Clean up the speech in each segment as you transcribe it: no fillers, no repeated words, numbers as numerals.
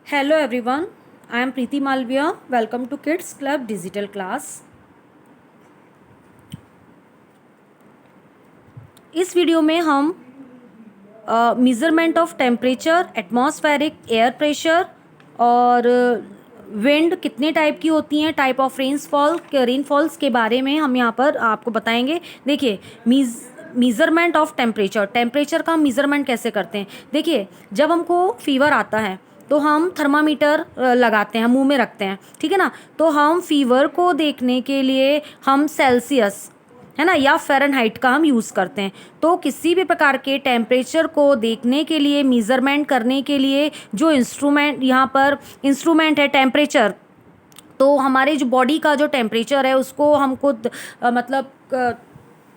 Hello everyone, I am Preeti Malviya. Welcome to Kids Club Digital Class. इस video में हम measurement of temperature, atmospheric air pressure और wind कितने type की होती हैं, टाइप ऑफ रेनफॉल्स के बारे में हम यहाँ पर आपको बताएंगे। देखिए, मेज़रमेंट ऑफ टेम्परेचर का हम मेज़रमेंट कैसे करते हैं। देखिए, जब हमको फीवर आता है तो हम थर्मामीटर लगाते हैं, मुंह में रखते हैं, ठीक है ना। तो हम फीवर को देखने के लिए हम सेल्सियस, है ना, या फ़ारेनहाइट का हम यूज़ करते हैं। तो किसी भी प्रकार के टेम्परेचर को देखने के लिए, मेज़रमेंट करने के लिए जो इंस्ट्रूमेंट है टेम्परेचर, तो हमारे जो बॉडी का जो टेम्परेचर है उसको हमको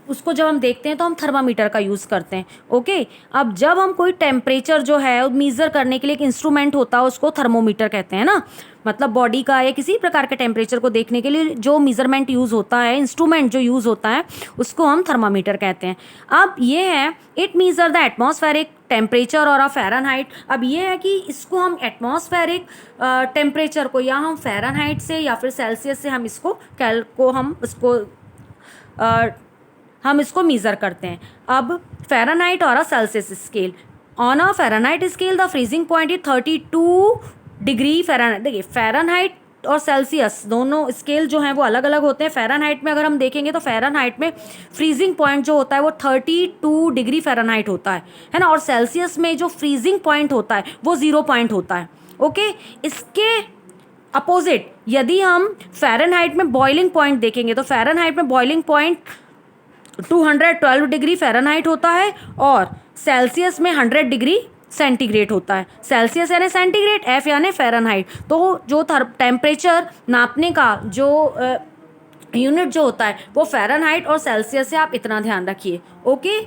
उसको जब हम देखते हैं तो हम थर्मामीटर का यूज़ करते हैं। ओके, अब जब हम कोई टेम्परेचर जो है मीज़र करने के लिए एक इंस्ट्रूमेंट होता है, उसको थर्मोमीटर कहते हैं ना। मतलब बॉडी का या किसी प्रकार के टेम्परेचर को देखने के लिए जो मेज़रमेंट यूज़ होता है, इंस्ट्रूमेंट जो यूज़ होता है, उसको हम थर्मामीटर कहते हैं। अब ये है, it measure the atmospheric temperature और फ़ारेनहाइट। अब ये है कि इसको हम एटमॉस्फेरिक टेम्परेचर को या हम फ़ारेनहाइट से या फिर सेल्सियस से हम इसको मीज़र करते हैं। अब फ़ारेनहाइट और Celsius scale, on a Fahrenheit scale the freezing point is 32 degree Fahrenheit. देखिए, फ़ारेनहाइट और सेल्सियस दोनों स्केल जो हैं वो अलग अलग होते हैं। फ़ारेनहाइट में अगर हम देखेंगे तो फ़ारेनहाइट में फ्रीजिंग पॉइंट जो होता है वो 32 डिग्री फ़ारेनहाइट होता है ना। और सेल्सियस में जो फ्रीजिंग पॉइंट होता है वो 0 पॉइंट होता है। ओके, इसके अपोजिट यदि हम फ़ारेनहाइट में बॉइलिंग पॉइंट देखेंगे तो फ़ारेनहाइट में बॉइलिंग पॉइंट 212 डिग्री फ़ारेनहाइट होता है और सेल्सियस में 100 डिग्री सेंटीग्रेड होता है। सेल्सियस यानी सेंटीग्रेड, एफ यानी फ़ारेनहाइट। तो जो टेम्परेचर नापने का जो यूनिट जो होता है वो फ़ारेनहाइट और सेल्सियस है, आप इतना ध्यान रखिए। ओके,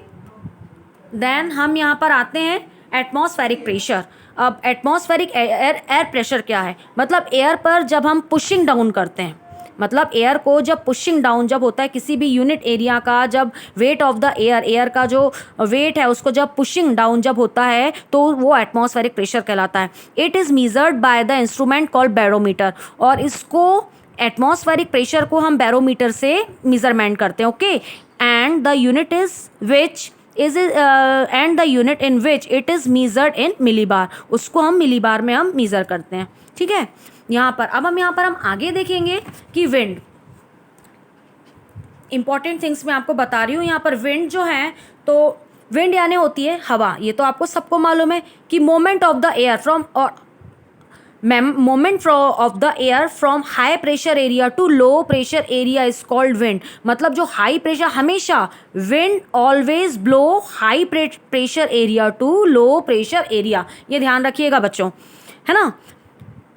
देन हम यहाँ पर आते हैं एटमॉस्फेरिक प्रेशर। अब एटमॉस्फेरिक एयर प्रेशर क्या है, मतलब एयर पर जब हम पुशिंग डाउन करते हैं, मतलब एयर को जब पुशिंग डाउन जब होता है किसी भी यूनिट एरिया का, जब वेट ऑफ द एयर का जो वेट है उसको जब पुशिंग डाउन जब होता है तो वो एटमॉस्फेरिक प्रेशर कहलाता है। It is measured by the instrument called barometer, और इसको एटमॉस्फेरिक प्रेशर को हम बैरोमीटर से मेजरमेंट करते हैं। Okay, and the unit in which it is measured in millibar, उसको हम मिलीबार में हम मीज़र करते हैं। ठीक है, यहाँ पर अब हम आगे देखेंगे कि विंड, इंपॉर्टेंट थिंग्स मैं आपको बता रही हूँ। यहाँ पर विंड जो है, तो विंड यानी होती है हवा। ये तो आपको सबको मालूम है कि moment of the air from high pressure area to low pressure area is called wind. मतलब जो हाई प्रेशर, हमेशा wind always blow high pressure area to low pressure area, ये ध्यान रखिएगा बच्चों, है ना।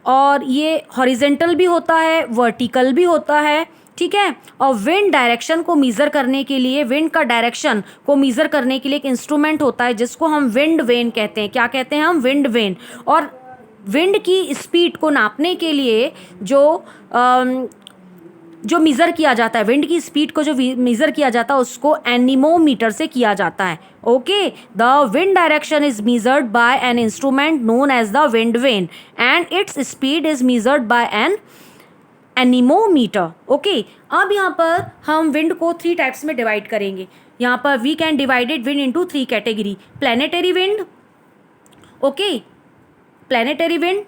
और ये हॉरिजेंटल भी होता है, वर्टिकल भी होता है, ठीक है। और विंड डायरेक्शन को मीज़र करने के लिए, विंड का डायरेक्शन को मीज़र करने के लिए एक इंस्ट्रूमेंट होता है जिसको हम विंड वेन कहते हैं। क्या कहते हैं हम? Wind vane. और विंड की स्पीड को नापने के लिए जो मीज़र किया जाता है, विंड की स्पीड को जो मीज़र किया जाता है उसको एनीमोमीटर से किया जाता है। Okay, the wind direction is measured by an instrument known as the wind vane and its speed is measured by an anemometer. Okay, अब यहाँ पर हम विंड को 3 टाइप्स में डिवाइड करेंगे। यहाँ पर we can divided wind into 3 category: planetary wind, okay, planetary wind,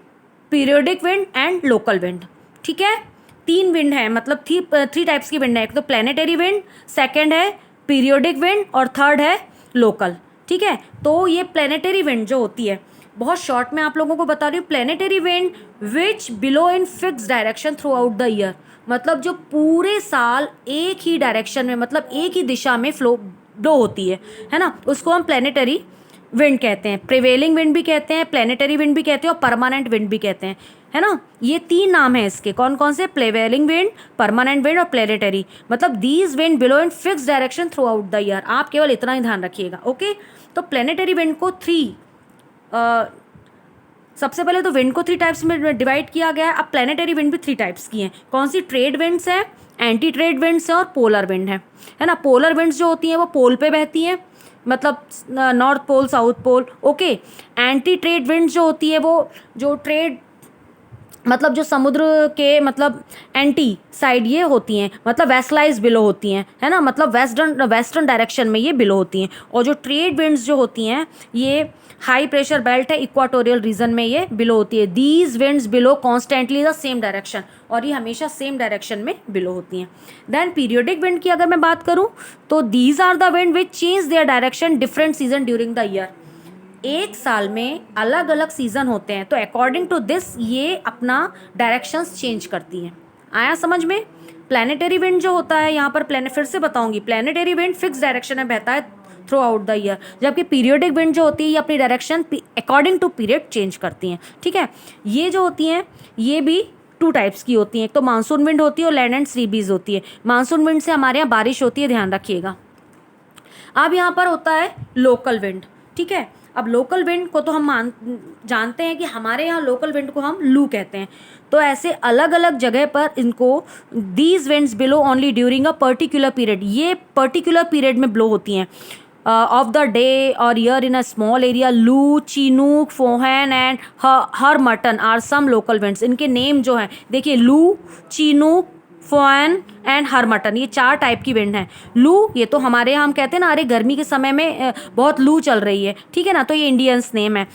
periodic wind and local wind. ठीक है, 3 विंड है, मतलब 3 टाइप्स की विंड है। एक तो प्लैनेटरी विंड, सेकंड है पीरियोडिक विंड और थर्ड है लोकल। ठीक है, तो ये प्लैनेटरी विंड जो होती है, बहुत शॉर्ट में आप लोगों को बता रही हूँ। Planetary wind which below in fix direction through out the year, मतलब जो पूरे साल एक ही डायरेक्शन में, मतलब एक ही दिशा में ब्लो होती है ना, उसको हम प्लैनेटरी विंड कहते हैं। प्रिवेलिंग विंड भी कहते हैं, प्लैनेटरी विंड भी कहते हैं और परमानेंट विंड भी कहते हैं, है ना। ये 3 नाम है इसके। कौन कौन से? प्रिवेलिंग विंड, परमानेंट विंड और प्लैनेटरी। मतलब these wind below in fix direction through out the year, आप केवल इतना ही ध्यान रखिएगा। ओके, तो प्लैनेटरी विंड को सबसे पहले तो विंड को 3 टाइप्स में डिवाइड किया गया है। अब प्लैनेटरी विंड भी 3 टाइप्स की हैं। कौन सी? ट्रेड विंड्स है, एंटी ट्रेड विंड्स है और पोलर विंड है ना। पोलर विंड्स जो होती हैं वो पोल पे बहती हैं, मतलब north pole, south pole. Okay, anti trade winds जो होती है वो जो ट्रेड मतलब जो समुद्र के मतलब एंटी साइड ये होती हैं, मतलब वेस्टलाइज बिलो होती हैं, है ना, मतलब वेस्टर्न डायरेक्शन में ये बिलो होती हैं। और जो ट्रेड विंड्स जो होती हैं ये हाई प्रेशर बेल्ट है, इक्वाटोरियल रीजन में ये बिलो होती है। These winds below constantly the same direction, और ये हमेशा सेम डायरेक्शन में बिलो होती हैं। देन पीरियोडिक विंड की अगर मैं बात करूँ तो these are the wind which change their direction different season during the year. एक साल में अलग अलग सीजन होते हैं, तो अकॉर्डिंग टू दिस ये अपना डायरेक्शंस चेंज करती हैं। आया समझ में? प्लैनेटरी विंड जो होता है यहाँ पर फिर से बताऊंगी, प्लैनेटरी विंड फिक्स डायरेक्शन में बहता है थ्रू आउट द ईयर, जबकि पीरियोडिक विंड जो होती है ये अपनी direction according to period change करती हैं। ठीक है, ये जो होती हैं ये भी टू टाइप्स की होती हैं, एक तो मानसून विंड होती है और लैंड एंड सी ब्रीज होती है। मानसून विंड से हमारे यहाँ बारिश होती है, ध्यान रखिएगा। अब यहाँ पर होता है लोकल विंड। ठीक है, अब लोकल विंड को तो हम जानते हैं कि हमारे यहाँ लोकल विंड को हम लू कहते हैं। तो ऐसे अलग अलग जगह पर इनको these winds blow only during a particular period, ये पर्टिकुलर पीरियड में ब्लो होती हैं ऑफ द डे और year in a small area. Loo, chinook, foehn and harmattan are some local winds. इनके नेम जो हैं देखिए, लू, चिनूक, फोन एंड हरमटन, ये 4 टाइप की विंड हैं। लू ये तो हमारे यहाँ हम कहते हैं ना, अरे गर्मी के समय में बहुत लू चल रही है, ठीक है ना, तो ये इंडियंस नेम है।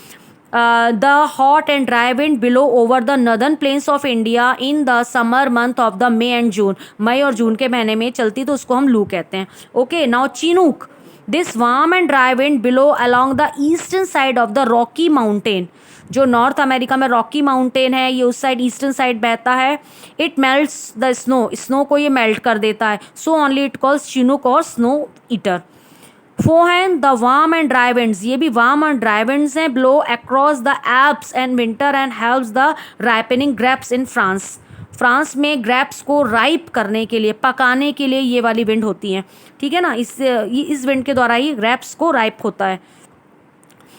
The hot and dry wind blow over the northern plains of India in the summer month of the May and June, मई और जून के महीने में चलती तो उसको हम लू कहते हैं। Okay, now chinook, this warm and dry wind blow along the eastern side of the Rocky mountain, जो नॉर्थ अमेरिका में रॉकी माउंटेन है ये उस साइड ईस्टर्न साइड बहता है। It melts the snow, snow को ये मेल्ट कर देता है, so only it calls chinook और snow eater. Foehn, the warm and dry winds, ये भी वार्म एंड ड्राई विंड्स हैं, blow across the Alps and winter and helps the ripening grapes in France. France में grapes को ripe करने के लिए, पकाने के लिए ये वाली विंड होती हैं। ठीक है ना, इस विंड के द्वारा ही ग्रेप्स को राइप होता है।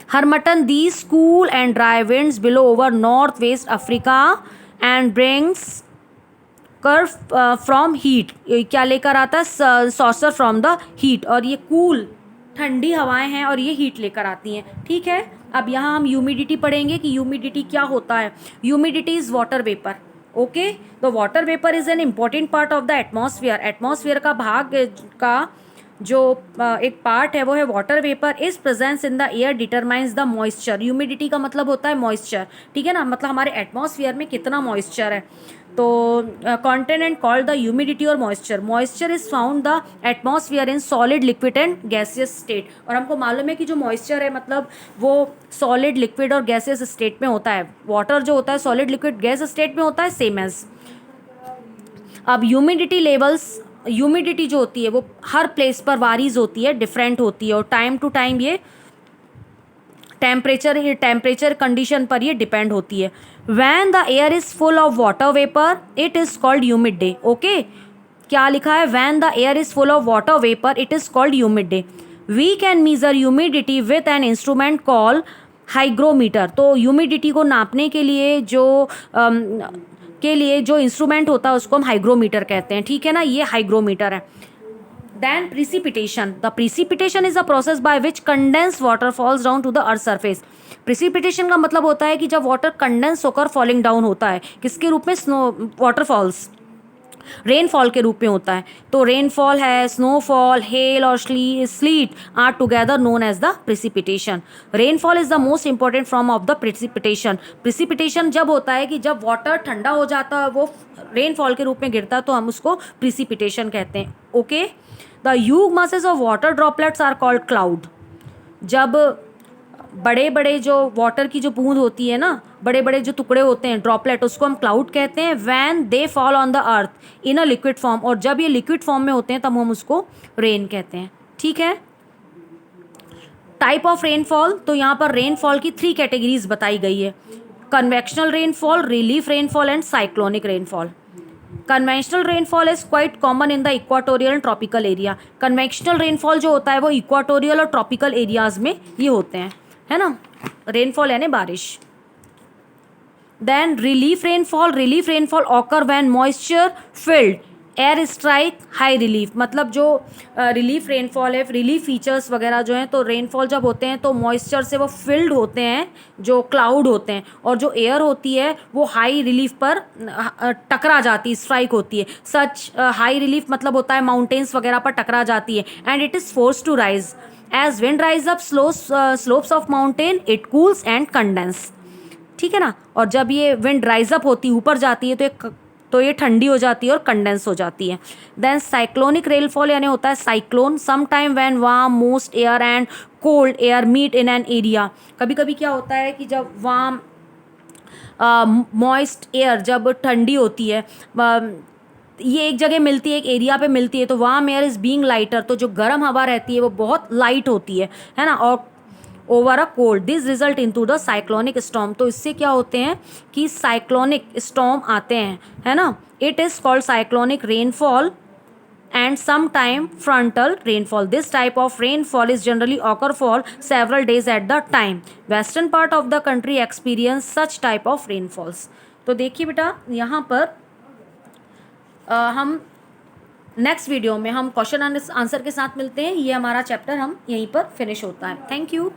हरमटन, these cool and dry winds blow over northwest Africa and brings curve from heat, क्या लेकर आता है, सॉसर फ्रॉम द हीट, और ये कूल ठंडी हवाएं हैं और ये हीट लेकर आती हैं। ठीक है, अब यहाँ हम ह्यूमिडिटी पढ़ेंगे कि ह्यूमिडिटी क्या होता है। Humidity is water vapour. Okay, तो water vapour is an important part of the atmosphere. Atmosphere का भाग का जो एक पार्ट है वो है water vapour. Is presence in the air determines the moisture. Humidity का मतलब होता है मॉइस्चर, ठीक है ना, मतलब हमारे एटमॉस्फेयर में कितना मॉइस्चर है। तो कॉन्टेनेंट कॉल्ड द ह्यूमिडिटी और moisture. Moisture is found the atmosphere in solid, liquid and gaseous state. और हमको मालूम है कि जो मॉइस्चर है मतलब वो सॉलिड, लिक्विड और गैसियस स्टेट में होता है। वाटर जो होता है सॉलिड, लिक्विड, गैस स्टेट में होता है, सेम एज। अब ह्यूमिडिटी लेवल्स, ह्यूमिडिटी जो होती है वो हर प्लेस पर वारीज होती है, डिफरेंट होती है, और टाइम टू टाइम ये टेम्परेचर कंडीशन पर ये डिपेंड होती है। When the air is full of water vapour it is called humid day. Okay, क्या लिखा है, when the air is full of water vapour it is called humid day. We can measure humidity with an instrument call hygrometer. तो humidity को नापने के लिए जो instrument होता है उसको हम हाइग्रोमीटर कहते हैं। ठीक है ना, ये हाइग्रोमीटर है। Then precipitation, the precipitation is a process by which condense water falls down to the earth surface. Precipitation का मतलब होता है कि जब वाटर कंडेंस होकर फॉलिंग डाउन होता है, किसके रूप में, स्नो वाटरफॉल्स, रेनफॉल के रूप में होता है। तो रेनफॉल है, स्नोफॉल, हेल और sleet are together known as the precipitation. Rainfall is the most important form of the precipitation. Precipitation जब होता है कि जब वाटर ठंडा हो जाता है, वो रेनफॉल के रूप में गिरता है, तो हम उसको प्रिसिपिटेशन कहते हैं। Okay, the huge masses of water droplets are called cloud. जब बड़े बड़े जो वाटर की जो बूंद होती है ना, बड़े बड़े जो टुकड़े होते हैं, ड्रॉपलेट, उसको हम क्लाउड कहते हैं। When they fall on the earth in a liquid form, और जब ये लिक्विड फॉर्म में होते हैं तब हम उसको रेन कहते हैं। ठीक है, टाइप ऑफ रेनफॉल, तो यहाँ पर रेनफॉल की 3 कैटेगरीज बताई गई है, convectional rainfall, relief rainfall and cyclonic rainfall. Conventional rainfall is quite common in the equatorial and tropical area. Conventional rainfall जो होता है वो इक्वाटोरियल और ट्रॉपिकल एरियाज में ये होते हैं, है ना, रेनफॉल यानी बारिश। Then relief rainfall, relief rainfall occur when moisture filled air strike high relief, मतलब जो रिलीफ रेनफॉल है, रिलीफ फीचर्स वगैरह जो हैं, तो रेनफॉल जब होते हैं तो मॉइस्चर से वो फिल्ड होते हैं जो क्लाउड होते हैं, और जो एयर होती है वो हाई रिलीफ पर टकरा जाती है, स्ट्राइक होती है। सच हाई रिलीफ मतलब होता है माउंटेन्स वगैरह पर टकरा जाती है, and it is force to rise as wind rise up slopes of mountain it cools and condense. ठीक है ना। और जब ये विंड राइज अप होती है, ऊपर जाती है, तो ये ठंडी हो जाती है और कंडेंस हो जाती है। देन साइक्लोनिक रेनफॉल यानी होता है cyclone, some time when warm moist air and cold air meet in an area. कभी कभी क्या होता है कि जब वार्म मॉइस्ट एयर जब ठंडी होती है, ये एक जगह मिलती है, एक एरिया पे मिलती है, तो warm air is being lighter, तो जो गर्म हवा रहती है वो बहुत लाइट होती है ना, और over a cold this result into the cyclonic storm. तो इससे क्या होते हैं कि साइक्लोनिक स्टॉर्म आते हैं, है ना। It is called cyclonic rainfall and sometime frontal rainfall. This type of rainfall is generally occur for several days at the time. Western part of the country experience such type of rainfalls. तो देखिए बेटा, यहाँ पर हम next video में हम question answer के साथ मिलते हैं। ये हमारा चैप्टर हम यहीं पर फिनिश होता है। Thank you.